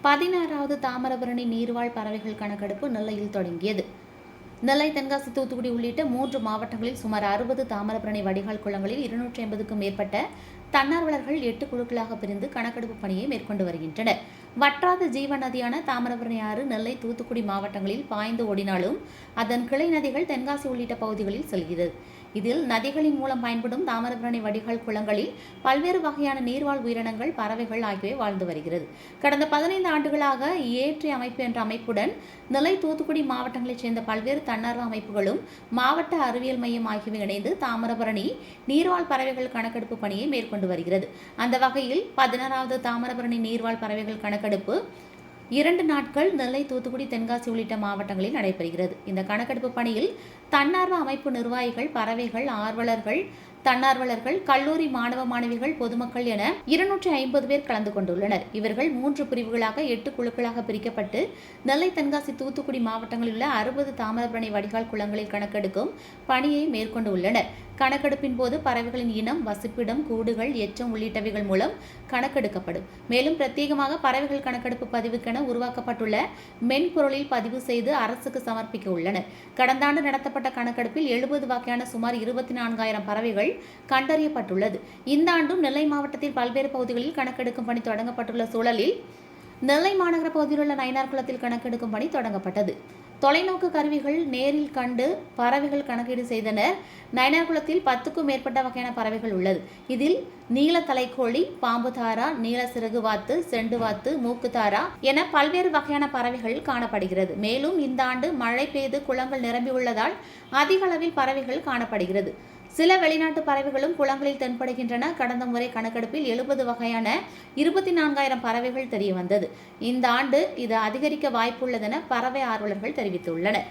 16வது தாமிரபரணி நீர்வாழ் பறவைகள் கணக்கெடுப்பு நெல்லையில் தொடங்கியது. நெல்லை, தென்காசி, தூத்துக்குடி உள்ளிட்ட 3 மாவட்டங்களில் சுமார் 60 தாமிரபரணி வடிகால் குளங்களில் 250க்கும் மேற்பட்ட தன்னார்வலர்கள் 8 குழுக்களாக பிரிந்து கணக்கெடுப்பு பணியை மேற்கொண்டு வருகின்றனர். வற்றாத ஜீவ நதியான தாமிரபரணி ஆறு நெல்லை, தூத்துக்குடி மாவட்டங்களில் பாய்ந்து ஓடினாலும் அதன் கிளை நதிகள் தென்காசி உள்ளிட்ட பகுதிகளில் செல்கிறது. இதில் நதிகளின் மூலம் பயன்படும் தாமிரபரணி வடிகால் குளங்களில் பல்வேறு வகையான நீர்வாழ் உயிரினங்கள், பறவைகள் ஆகியவை வாழ்ந்து வருகிறது. கடந்த 15 ஆண்டுகளாக ஏற்றி அமைப்பு என்ற அமைப்புடன் நெல்லை, தூத்துக்குடி மாவட்டங்களைச் சேர்ந்த பல்வேறு தன்னார்வ அமைப்புகளும் மாவட்ட அறிவியல் மையம் ஆகியவை இணைந்து தாமிரபரணி நீர்வாழ் பறவைகள் கணக்கெடுப்பு பணியை மேற்கொண்டு வருகிறது. அந்த வகையில் 16வது தாமிரபரணி நீர்வாழ் பறவைகள் கணக்கெடுப்பு 2 நாட்கள் நெல்லை, தூத்துக்குடி, தென்காசி உள்ளிட்ட மாவட்டங்களில் நடைபெறுகிறது. இந்த கணக்கெடுப்பு பணியில் தன்னார்வ அமைப்பு நிர்வாகிகள், பறவைகள் ஆர்வலர்கள், தன்னார்வலர்கள், கல்லூரி மாணவ மாணவிகள், பொதுமக்கள் என 250 பேர் கலந்து கொண்டுள்ளனர். இவர்கள் 3 பிரிவுகளாக 8 குழுக்களாக பிரிக்கப்பட்டு நெல்லை, தென்காசி, தூத்துக்குடி மாவட்டங்களில் உள்ள 60 தாமிரபரணி வடிகால் குளங்களில் கணக்கெடுக்கும் பணியை மேற்கொண்டு உள்ளனர். கணக்கெடுப்பின் போது பறவைகளின் இனம், வசிப்பிடம், கூடுகள், எச்சம் உள்ளிட்டவைகள் மூலம் கணக்கெடுக்கப்படும். மேலும் பிரத்யேகமாக பறவைகள் கணக்கெடுப்பு பதிவுக்கென உருவாக்கப்பட்டுள்ள மென்பொருளில் பதிவு செய்து அரசுக்கு சமர்ப்பிக்க உள்ளனர். கடந்த ஆண்டு நடத்தப்பட்ட கணக்கெடுப்பில் 70 வகையான சுமார் 24,000 பறவைகள் கண்டறியப்பட்டுள்ளது. இந்த ஆண்டும் நெல்லை மாவட்டத்தில் பல்வேறு பகுதிகளில் கணக்கெடுக்கும் பணி தொடங்கப்பட்டுள்ள சூழலில் நெல்லை மாநகர பகுதியில் உள்ள நயினார்குளத்தில் கணக்கெடுக்கும் பணி தொடங்கப்பட்டது. தொலைநோக்கு கருவிகள் நேரில் கண்டு பறவைகள் கணக்கீடு செய்தனர். நயினார்குளத்தில் 10க்கும் மேற்பட்ட வகையான பறவைகள் உள்ளது. இதில் நீல தலைக்கோழி, பாம்பு தாரா, நீல சிறகு வாத்து, செண்டு வாத்து, மூக்கு தாரா என பல்வேறு வகையான பறவைகள் காணப்படுகிறது. மேலும் இந்த ஆண்டு மழை பெய்து குளங்கள் நிரம்பியுள்ளதால் அதிக அளவில் பறவைகள் காணப்படுகிறது. சில வெளிநாட்டு பறவைகளும் குளங்களில் தென்படுகின்றன. கடந்த முறை கணக்கெடுப்பில் 70 வகையான 24,000 பறவைகள் தெரியவந்தது. இந்த ஆண்டு இது அதிகரிக்க வாய்ப்புள்ளதென பறவை ஆர்வலர்கள் தெரிவித்துள்ளனர்.